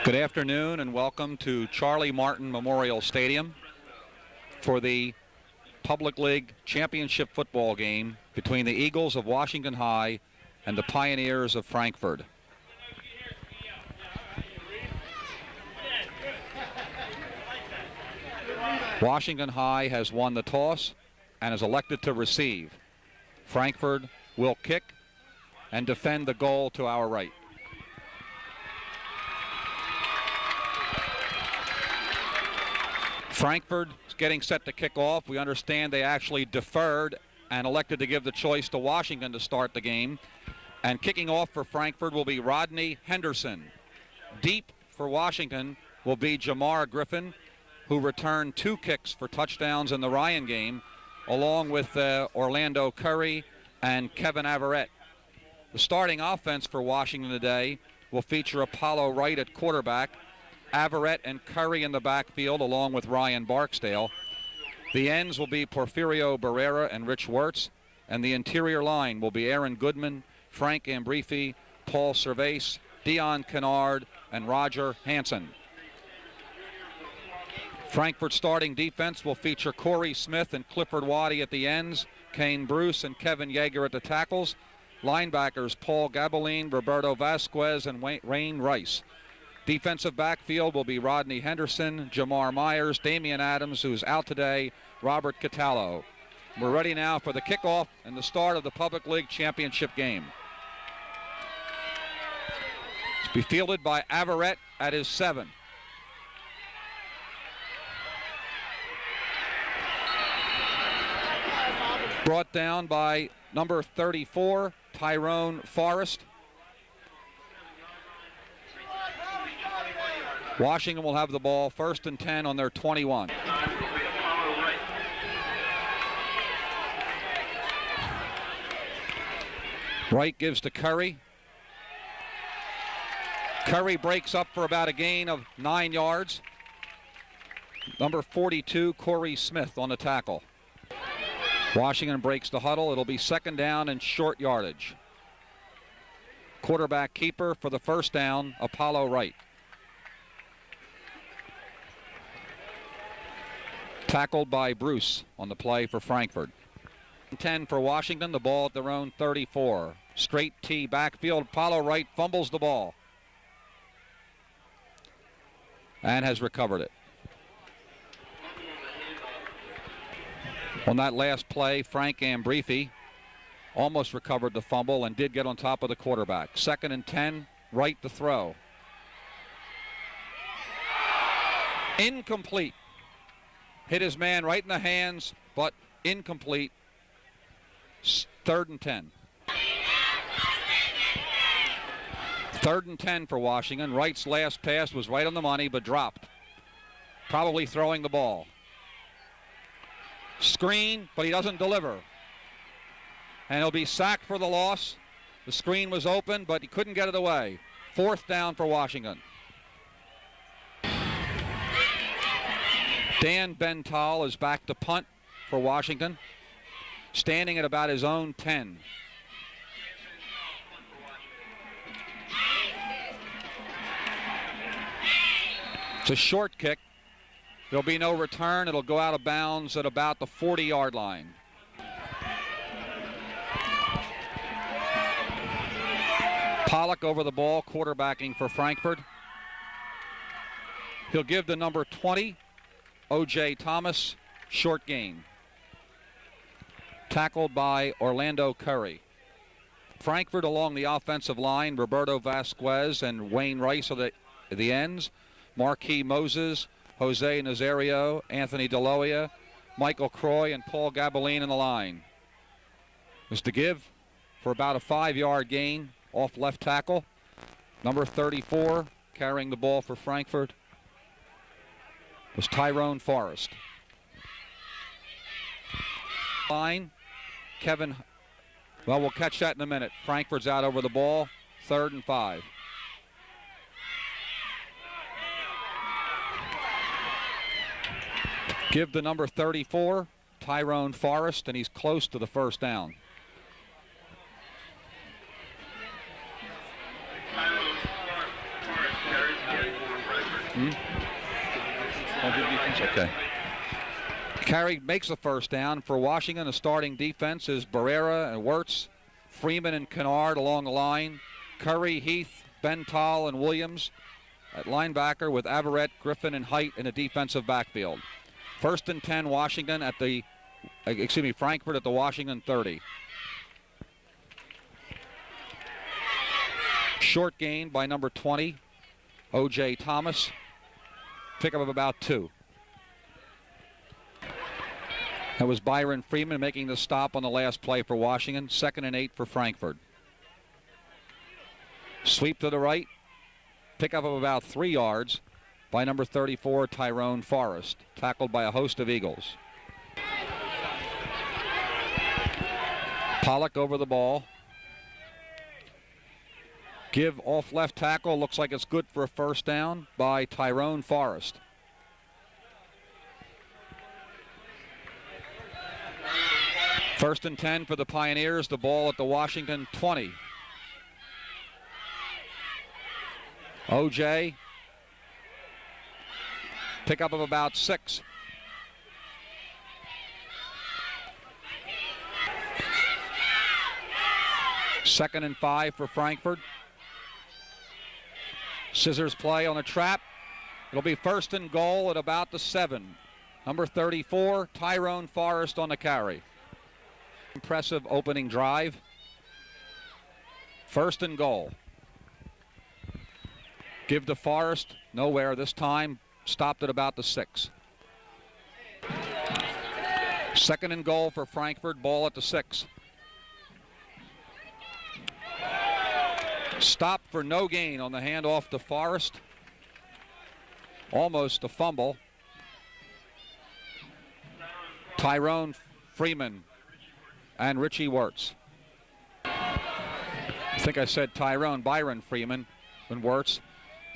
Good afternoon and welcome to Charlie Martin Memorial Stadium for the Public League Championship football game between the Eagles of Washington High and the Pioneers of Frankford. Washington High has won the toss and is elected to receive. Frankford will kick and defend the goal to our right. Frankford is getting set to kick off. We understand they actually deferred and elected to give the choice to Washington to start the game. And kicking off for Frankford will be Rodney Henderson. Deep for Washington will be Jamar Griffin, who returned 2 kicks for touchdowns in the Ryan game, along with Orlando Curry and Kevin Averett. The starting offense for Washington today will feature Apollo Wright at quarterback, Averett and Curry in the backfield, along with Ryan Barksdale. The ends will be Porfirio Barrera and Rich Wirtz, and the interior line will be Aaron Goodman, Frank Ambrifi, Paul Cervase, Dion Kennard, and Roger Hansen. Frankfurt starting defense will feature Corey Smith and Clifford Waddy at the ends, Kane Bruce and Kevin Yeager at the tackles. Linebackers Paul Gabeline, Roberto Vasquez, and Wayne Rice. Defensive backfield will be Rodney Henderson, Jamar Myers, Damian Adams, who's out today, Robert Catallo. We're ready now for the kickoff and the start of the Public League Championship game. It's be fielded by Averett at his 7. Brought down by number 34, Tyrone Forrest. Washington will have the ball, 1st and 10 on their 21. Wright gives to Curry. Curry breaks up for about a gain of 9 yards. Number 42, Corey Smith on the tackle. Washington breaks the huddle. It'll be 2nd down and short yardage. Quarterback keeper for the 1st down, Apollo Wright. Tackled by Bruce on the play for Frankfurt. 10 for Washington, the ball at their own 34. Straight T backfield. Apollo Wright fumbles the ball and has recovered it. On that last play, Frank Ambrifi almost recovered the fumble and did get on top of the quarterback. 2nd and 10, Wright to throw. Incomplete. Hit his man right in the hands, but incomplete. 3rd and 10. 3rd and 10 for Washington. Wright's last pass was right on the money, but dropped. Probably throwing the ball. Screen, but he doesn't deliver. And he'll be sacked for the loss. The screen was open, but he couldn't get it away. 4th down for Washington. Dan Bental is back to punt for Washington, standing at about his own 10. It's a short kick. There'll be no return. It'll go out of bounds at about the 40-yard line. Pollock over the ball, quarterbacking for Frankfurt. He'll give the number 20, O.J. Thomas, short gain. Tackled by Orlando Curry. Frankfurt along the offensive line, Roberto Vasquez and Wayne Rice are the ends. Marquis Moses, Jose Nazario, Anthony Deloia, Michael Croy, and Paul Gabeline in the line. Was to give for about a 5-yard gain off left tackle. Number 34, carrying the ball for Frankfurt, was Tyrone Forrest. Line, Kevin, well, we'll catch that in a minute. Frankfurt's out over the ball, 3rd and 5. Give the number 34, Tyrone Forrest, and he's close to the 1st down. Okay. Carey makes the first down. For Washington, the starting defense is Barrera and Wirtz, Freeman and Kennard along the line, Curry, Heath, Bental, and Williams at linebacker with Averett, Griffin, and Height in the defensive backfield. 1st and 10, Washington at the, Frankford at the Washington 30. Short gain by number 20, O.J. Thomas. Pickup of about 2. That was Byron Freeman making the stop on the last play for Washington. 2nd and 8 for Frankford. Sweep to the right. Pickup of about 3 yards by number 34, Tyrone Forrest. Tackled by a host of Eagles. Pollock over the ball. Give off left tackle. Looks like it's good for a first down by Tyrone Forrest. First and 10 for the Pioneers. The ball at the Washington 20. O.J. Pickup of about 6. Second and 5 for Frankford. Scissors play on a trap. It'll be 1st and goal at about the 7. Number 34, Tyrone Forrest on the carry. Impressive opening drive. 1st and goal. Give to Forrest. Nowhere this time. Stopped at about the 6. 2nd and goal for Frankfurt. Ball at the 6. Stop for no gain on the handoff to Forrest. Almost a fumble. Tyrone Freeman and Richie Wirtz. I think I said Tyrone. Byron Freeman and Wirtz.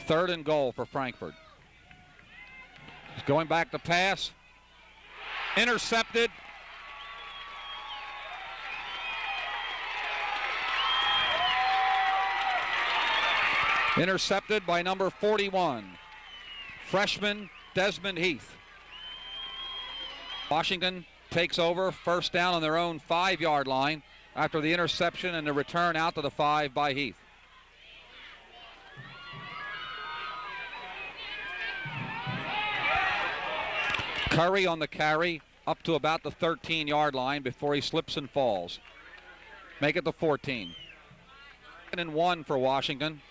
3rd and goal for Frankfurt. Going back to pass. Intercepted. Intercepted by number 41, freshman Desmond Heath. Washington takes over, first down on their own 5-yard line after the interception and the return out to the 5 by Heath. Curry on the carry up to about the 13-yard line before he slips and falls. Make it the 14. 2nd and 1 for Washington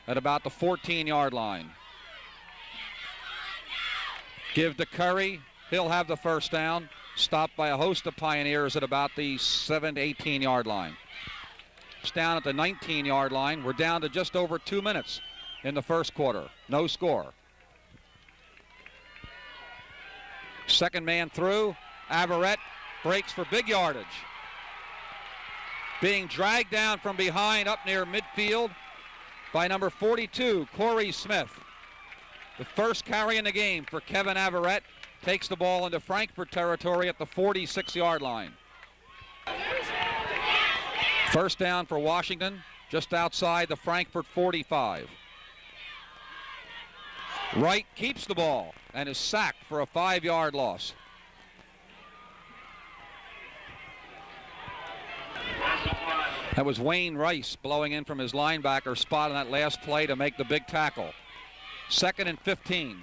at about the 14-yard line. Give to Curry. He'll have the first down. Stopped by a host of Pioneers at about the 7 to 18-yard line. It's down at the 19-yard line. We're down to just over 2 minutes in the first quarter. No score. Second man through. Averett breaks for big yardage. Being dragged down from behind up near midfield by number 42, Corey Smith. The first carry in the game for Kevin Averett. Takes the ball into Frankfurt territory at the 46-yard line. First down for Washington, just outside the Frankfurt 45. Wright keeps the ball and is sacked for a 5-yard loss. That was Wayne Rice blowing in from his linebacker spot on that last play to make the big tackle. 2nd and 15.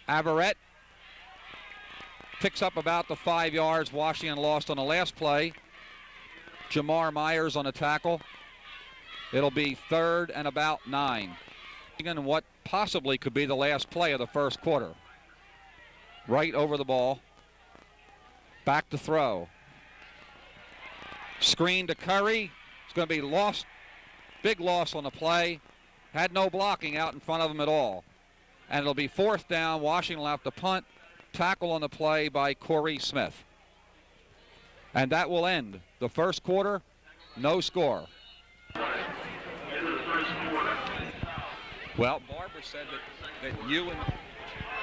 Averett picks up about the 5 yards Washington lost on the last play. Jamar Myers on the tackle. It'll be 3rd and about 9. And what possibly could be the last play of the first quarter. Right over the ball. Back to throw. Screen to Curry. It's going to be lost. Big loss on the play. Had no blocking out in front of him at all. And it'll be 4th down. Washington will have to punt. Tackle on the play by Corey Smith. And that will end the first quarter. No score. Well, Barbara said that you and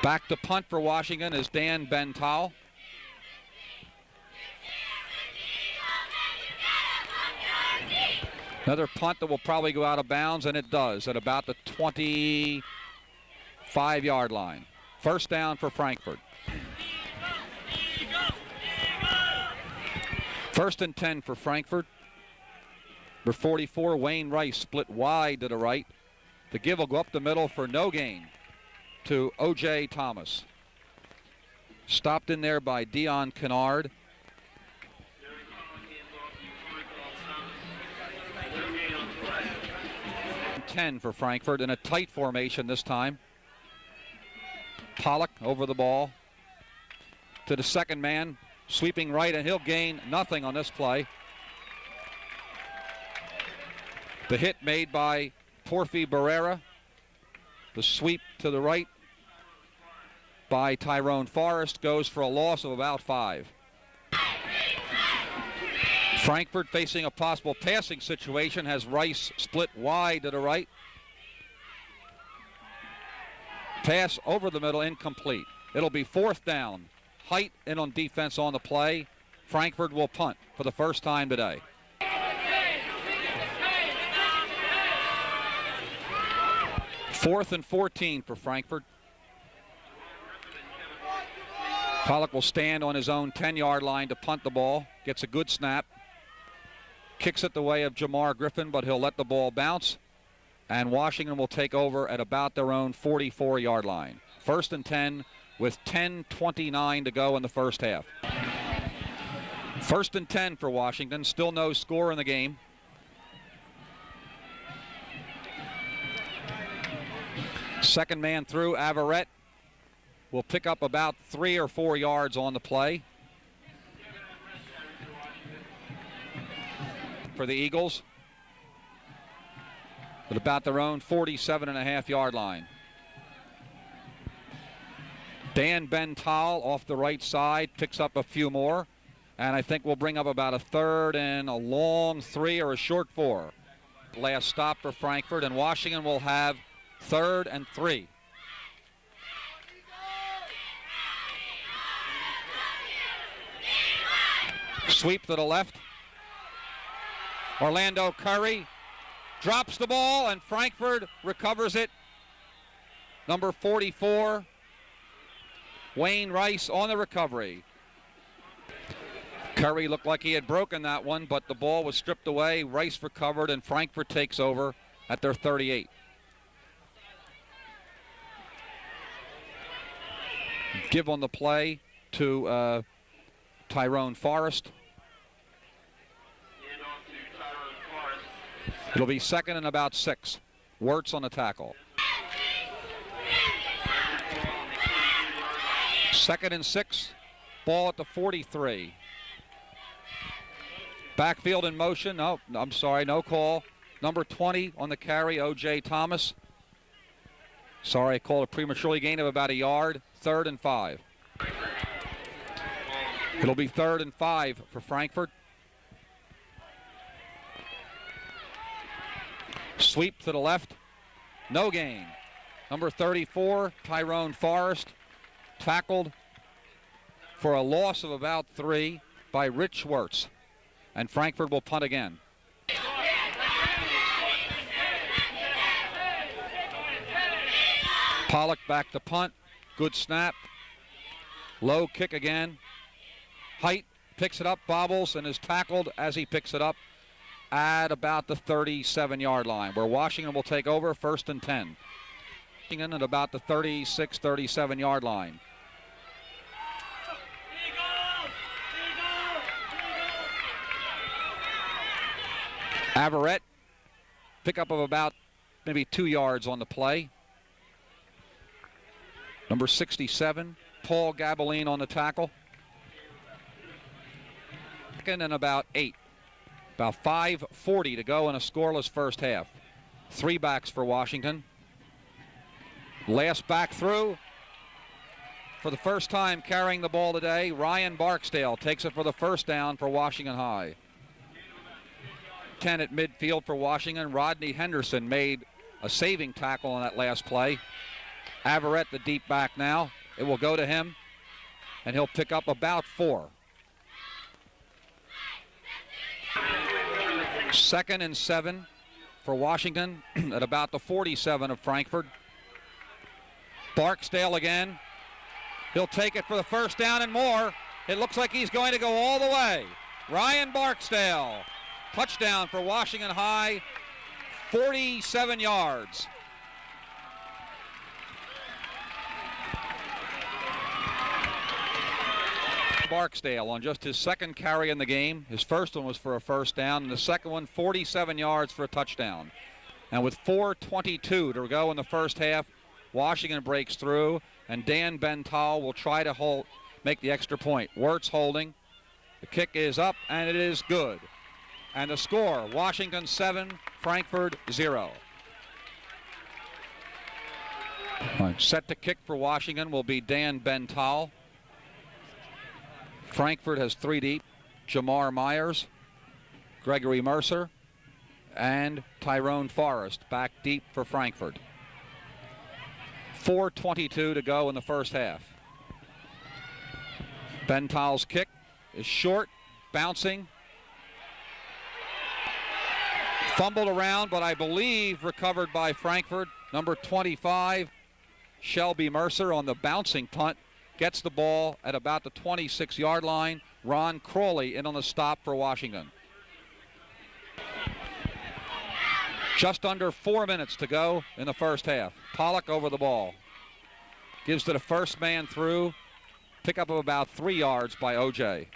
back to punt for Washington is Dan Bental. Another punt that will probably go out of bounds, and it does at about the 25 5-yard line. First down for Frankfurt. First and 10 for Frankfurt. Number 44, Wayne Rice, split wide to the right. The give will go up the middle for no gain to O.J. Thomas. Stopped in there by Dion Kennard. Ten for Frankfurt in a tight formation this time. Pollock over the ball to the second man, sweeping right, and he'll gain nothing on this play. The hit made by Porfi Barrera. The sweep to the right by Tyrone Forrest goes for a loss of about 5. Frankfurt facing a possible passing situation, has Rice split wide to the right. Pass over the middle, incomplete. It'll be 4th down. Height in on defense on the play. Frankfurt will punt for the first time today. Fourth and 14 for Frankfurt. Pollock will stand on his own 10-yard line to punt the ball. Gets a good snap. Kicks it the way of Jamar Griffin, but he'll let the ball bounce. And Washington will take over at about their own 44-yard line. First and 10 with 10:29 to go in the first half. First and 10 for Washington. Still no score in the game. Second man through, Averett will pick up about 3 or 4 yards on the play. For the Eagles at about their own 47.5-yard line. Dan Bental off the right side picks up a few more, and I think we'll bring up about a 3rd and a long 3 or a short 4. Last stop for Frankfurt, and Washington will have 3rd and 3. Sweep to the left. Orlando Curry drops the ball, and Frankfurt recovers it. Number 44, Wayne Rice on the recovery. Curry looked like he had broken that one, but the ball was stripped away. Rice recovered, and Frankfurt takes over at their 38. Give on the play to Tyrone Forrest. It'll be 2nd and about 6. Wirtz on the tackle. 2nd and 6. Ball at the 43. Backfield in motion. No, I'm sorry, no call. Number 20 on the carry, O.J. Thomas. Sorry, I called a prematurely gain of about a yard. 3rd and 5. It'll be 3rd and 5 for Frankfurt. Sweep to the left. No gain. Number 34, Tyrone Forrest, tackled for a loss of about 3 by Rich Wirtz. And Frankfurt will punt again. Pollock back to punt. Good snap. Low kick again. Height picks it up, bobbles, and is tackled as he picks it up at about the 37-yard line, where Washington will take over 1st and 10. Washington at about the 36, 37-yard line. Averett, pickup of about maybe 2 yards on the play. Number 67, Paul Gabeline on the tackle. 2nd and about 8. About 5:40 to go in a scoreless first half. 3 backs for Washington. Last back through. For the first time carrying the ball today, Ryan Barksdale takes it for the first down for Washington High. 10 at midfield for Washington. Rodney Henderson made a saving tackle on that last play. Averett, the deep back now. It will go to him, and he'll pick up about 4. 2nd and 7 for Washington at about the 47 of Frankfurt. Barksdale again. He'll take it for the first down and more. It looks like he's going to go all the way. Ryan Barksdale. Touchdown for Washington High. 47 yards. Barksdale on just his second carry in the game. His first one was for a first down, and the second one 47 yards for a touchdown. And with 4:22 to go in the first half, Washington breaks through, and Dan Bental will try to make the extra point. Wirtz holding. The kick is up, and it is good. And the score, Washington 7, Frankford 0. Set to kick for Washington will be Dan Bental. Frankford has 3 deep. Jamar Myers, Gregory Mercer, and Tyrone Forrest back deep for Frankford. 4:22 to go in the first half. Bental's kick is short, bouncing. Fumbled around, but I believe recovered by Frankford. Number 25, Shelby Mercer on the bouncing punt. Gets the ball at about the 26-yard line. Ron Crawley in on the stop for Washington. Just under 4 minutes to go in the first half. Pollock over the ball. Gives to the first man through. Pickup of about 3 yards by O.J.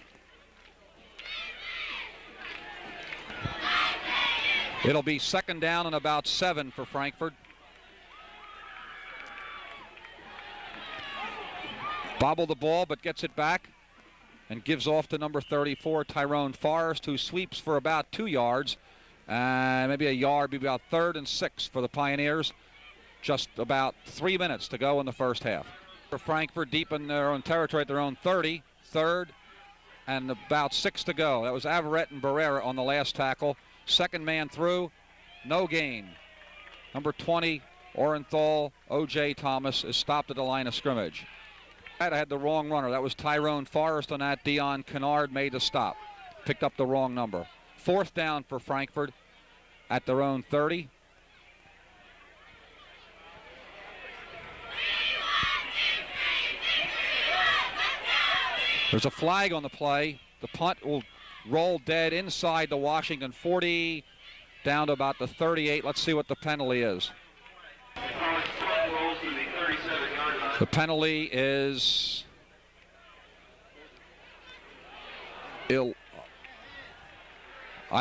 It'll be second down and about 7 for Frankfurt. Bobbled the ball, but gets it back and gives off to number 34, Tyrone Forrest, who sweeps for about 2 yards. Maybe a yard, maybe about 3rd and 6 for the Pioneers. Just about 3 minutes to go in the first half. For Frankfurt, deep in their own territory at their own 30, 3rd, and about 6 to go. That was Averett and Barrera on the last tackle. Second man through, no gain. Number 20, Orenthal, O.J. Thomas, is stopped at the line of scrimmage. I had the wrong runner. That was Tyrone Forrest on that. Dion Kennard made the stop. Picked up the wrong number. 4th down for Frankfurt at their own 30. There's a flag on the play. The punt will roll dead inside the Washington 40, down to about the 38. Let's see what the penalty is. The penalty is I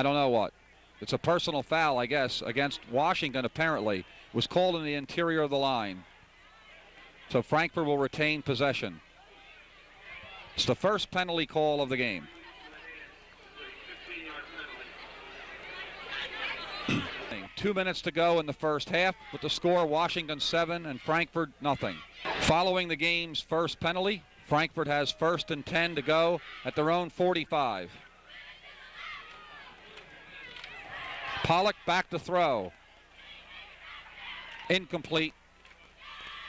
don't know what. It's a personal foul, I guess, against Washington, apparently. It was called in the interior of the line. So Frankfurt will retain possession. It's the first penalty call of the game. Two minutes to go in the first half with the score Washington 7 and Frankfurt nothing. Following the game's first penalty, Frankfurt has 1st and 10 to go at their own 45. Pollock back to throw. Incomplete.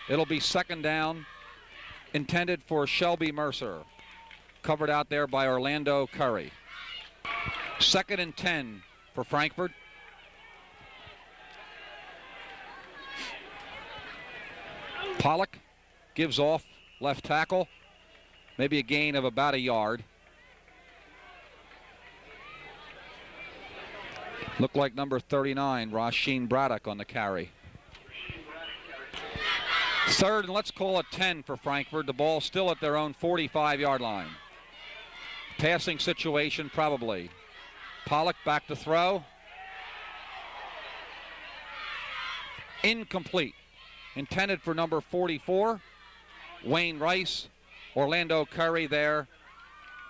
It'll be second down, intended for Shelby Mercer. Covered out there by Orlando Curry. 2nd and 10 for Frankfurt. Pollock gives off left tackle. Maybe a gain of about a yard. Looked like number 39, Rasheen Braddock on the carry. 3rd and let's call it 10 for Frankfurt. The ball still at their own 45-yard line. Passing situation probably. Pollock back to throw. Incomplete. Intended for number 44, Wayne Rice. Orlando Curry there.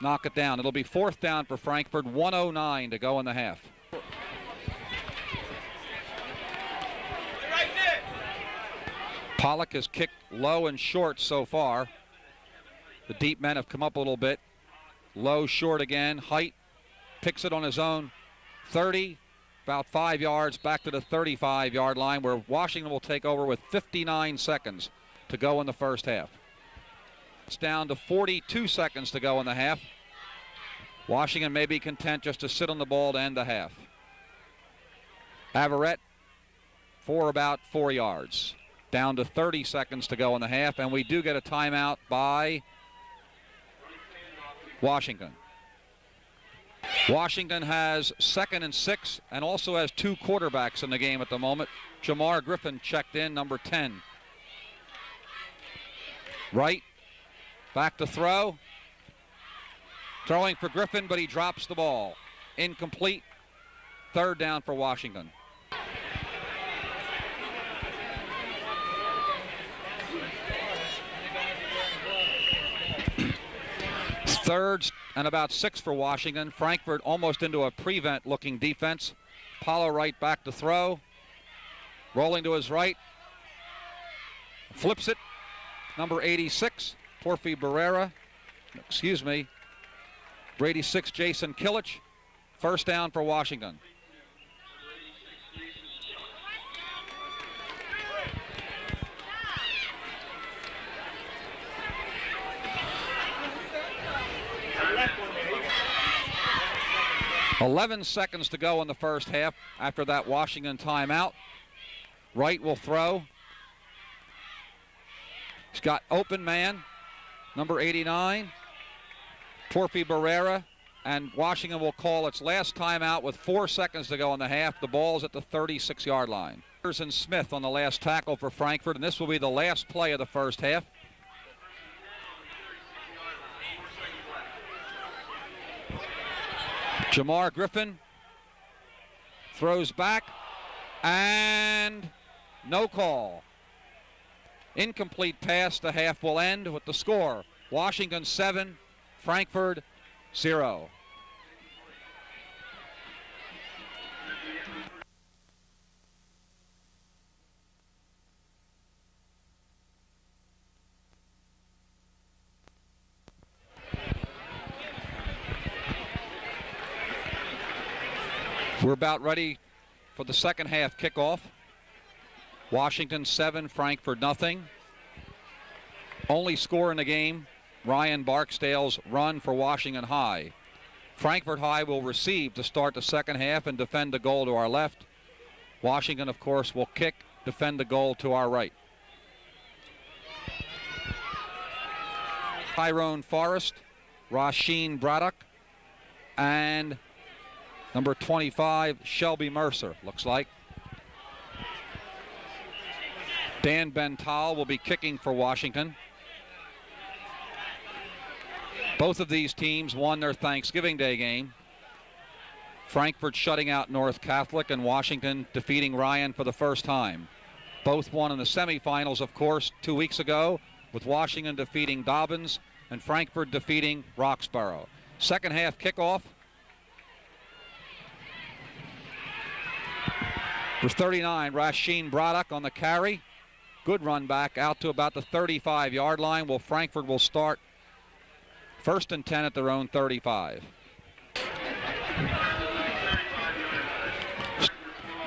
Knock it down. It'll be 4th down for Frankfurt. 1:09 to go in the half. Pollock has kicked low and short so far. The deep men have come up a little bit. Low, short again. Height picks it on his own 30. About 5 yards back to the 35-yard line, where Washington will take over with 59 seconds to go in the first half. It's down to 42 seconds to go in the half. Washington may be content just to sit on the ball to end the half. Averett for about 4 yards. Down to 30 seconds to go in the half, and we do get a timeout by Washington. Washington has 2nd and 6 and also has 2 quarterbacks in the game at the moment. Jamar Griffin checked in, number 10. Right, back to throw. Throwing for Griffin, but he drops the ball. Incomplete. 3rd down for Washington. Third and about 6 for Washington. Frankford almost into a prevent looking defense. Paulo Wright back to throw. Rolling to his right. Flips it. Number 86, Porfi Barrera. Excuse me. 86, Jason Killich. 1st down for Washington. .11 seconds to go in the first half after that Washington timeout. Wright will throw. He's got open man, number 89, Porfi Barrera, and Washington will call its last timeout with 4 seconds to go in the half. The ball's at the 36-yard line. And Smith on the last tackle for Frankfurt, and this will be the last play of the first half. Jamar Griffin throws back, and no call. Incomplete pass. The half will end with the score. Washington 7, Frankfurt 0. We're about ready for the second half kickoff. Washington 7, Frankfurt nothing. Only score in the game, Ryan Barksdale's run for Washington High. Frankfurt High will receive to start the second half and defend the goal to our left. Washington, of course, will kick, defend the goal to our right. Tyrone Forrest, Rasheen Braddock, and number 25, Shelby Mercer, looks like. Dan Bental will be kicking for Washington. Both of these teams won their Thanksgiving Day game. Frankfurt shutting out North Catholic and Washington defeating Ryan for the first time. Both won in the semifinals, of course, 2 weeks ago, with Washington defeating Dobbins and Frankfurt defeating Roxborough. Second half kickoff. For 39, Rasheen Braddock on the carry. Good run back out to about the 35-yard line. Well, Frankfurt will start 1st and 10 at their own 35.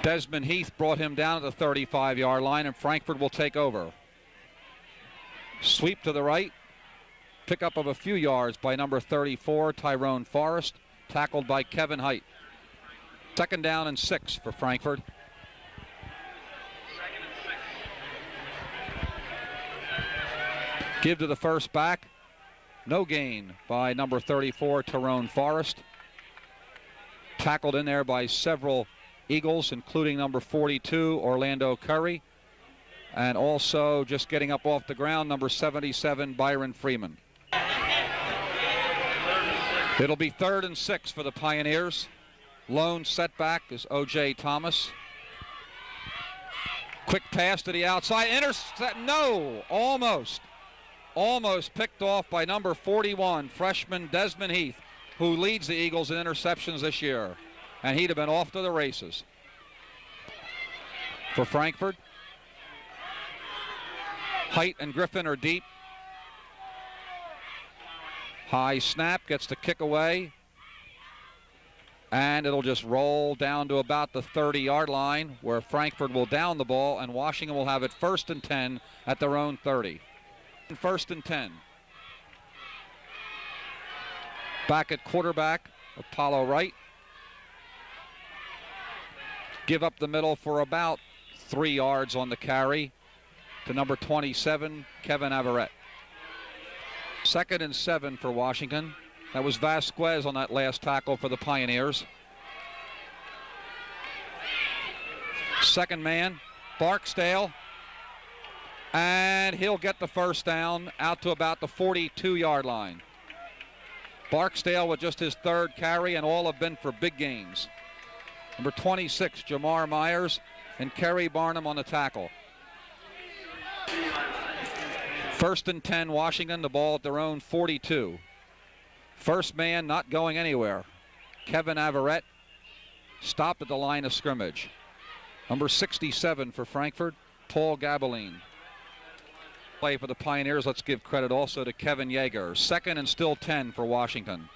Desmond Heath brought him down at the 35-yard line, and Frankfurt will take over. Sweep to the right. Pickup of a few yards by number 34, Tyrone Forrest. Tackled by Kevin Height. 2nd down and 6 for Frankfurt. Give to the first back. No gain by number 34, Tyrone Forrest. Tackled in there by several Eagles, including number 42, Orlando Curry. And also just getting up off the ground, number 77, Byron Freeman. It'll be 3rd and 6 for the Pioneers. Lone setback is O.J. Thomas. Quick pass to the outside. Intercept. No, almost. Almost picked off by number 41, freshman Desmond Heath, who leads the Eagles in interceptions this year. And he'd have been off to the races. For Frankfurt, Height and Griffin are deep. High snap, gets the kick away. And it'll just roll down to about the 30-yard line, where Frankfurt will down the ball, and Washington will have it 1st and 10 at their own 30. 1st and 10. Back at quarterback, Apollo Wright. Give up the middle for about 3 yards on the carry. to number 27, Kevin Averett. 2nd and 7 for Washington. That was Vasquez on that last tackle for the Pioneers. Second man, Barksdale. And he'll get the first down out to about the 42-yard line. Barksdale with just his 3rd carry, and all have been for big gains. Number 26, Jamar Myers, and Kerry Barnum on the tackle. 1st and 10, Washington, the ball at their own 42. First man not going anywhere. Kevin Averett stopped at the line of scrimmage. Number 67 for Frankford, Paul Gabeline. Play for the Pioneers. Let's give credit also to Kevin Yeager. 2nd and still 10 for Washington.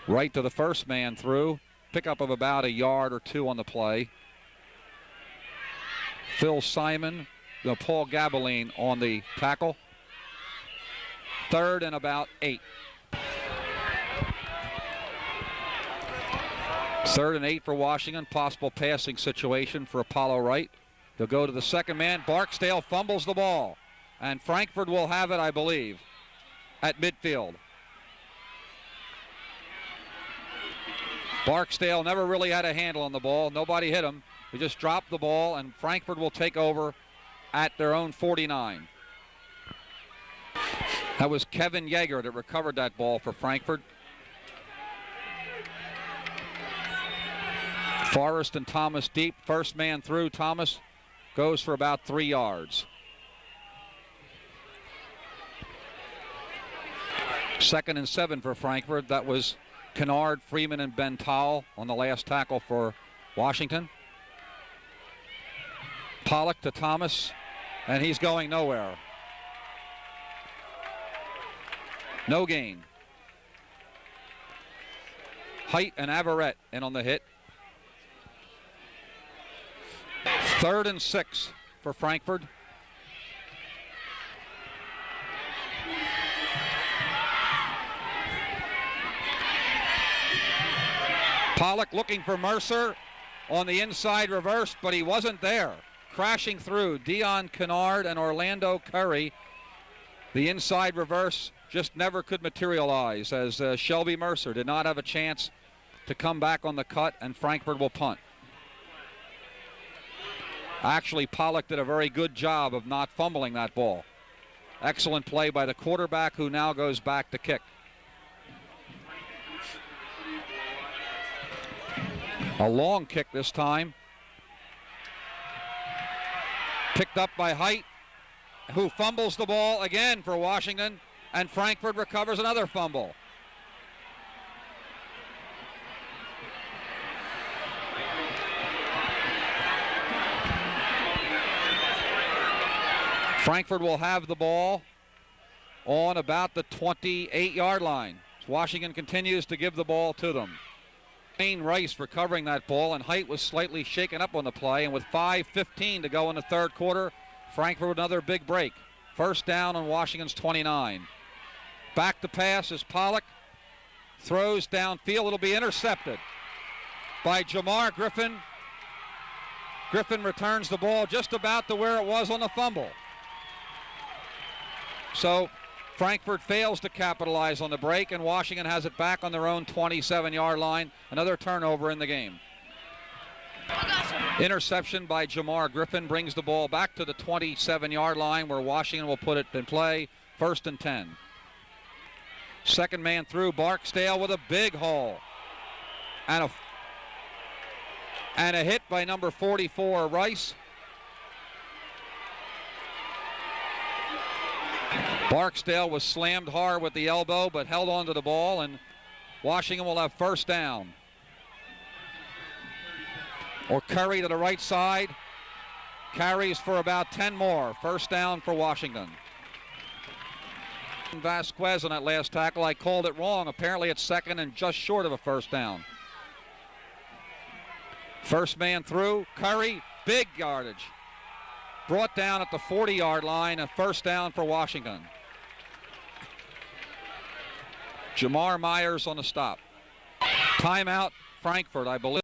Right to the first man through. Pickup of about a yard or 2 on the play. Phil Simon, Paul Gabeline on the tackle. 3rd and about 8. 3rd and 8 for Washington. Possible passing situation for Apollo Wright. They'll go to the second man. Barksdale fumbles the ball. And Frankford will have it, I believe, at midfield. Barksdale never really had a handle on the ball. Nobody hit him. He just dropped the ball, and Frankford will take over at their own 49. That was Kevin Yeager that recovered that ball for Frankford. Forrest and Thomas deep. First man through. Thomas goes for about 3 yards. 2nd and 7 for Frankfurt. That was Kennard, Freeman, and Ben Towell on the last tackle for Washington. Pollock to Thomas, and he's going nowhere. No gain. Height and Averett in on the hit. 3rd and 6 for Frankfurt. Pollock looking for Mercer on the inside reverse, but he wasn't there. Crashing through Dion Kennard and Orlando Curry. The inside reverse just never could materialize, as Shelby Mercer did not have a chance to come back on the cut, and Frankfurt will punt. Actually, Pollock did a very good job of not fumbling that ball. Excellent play by the quarterback, who now goes back to kick. A long kick this time. Picked up by Height, who fumbles the ball again for Washington, and Frankfurt recovers another fumble. Frankfurt will have the ball on about the 28-yard line. Washington continues to give the ball to them. Wayne Rice recovering that ball, and Height was slightly shaken up on the play, and with 5:15 to go in the 3rd quarter, Frankfurt with another big break. First down on Washington's 29. Back to pass is Pollock. Throws downfield. It'll be intercepted by Jamar Griffin. Griffin returns the ball just about to where it was on the fumble. So Frankfurt fails to capitalize on the break, and Washington has it back on their own 27-yard line. Another turnover in the game. Interception by Jamar Griffin brings the ball back to the 27-yard line, where Washington will put it in play. 1st and 10. Second man through, Barksdale with a big hole. And a hit by number 44, Rice. Barksdale was slammed hard with the elbow, but held onto the ball, and Washington will have first down. Or Curry to the right side. Carries for about 10 more. First down for Washington. Vasquez on that last tackle. I called it wrong. Apparently it's 2nd and just short of a first down. First man through. Curry, big yardage. Brought down at the 40-yard line. A first down for Washington. Jamar Myers on the stop. Timeout, Frankfurt, I believe.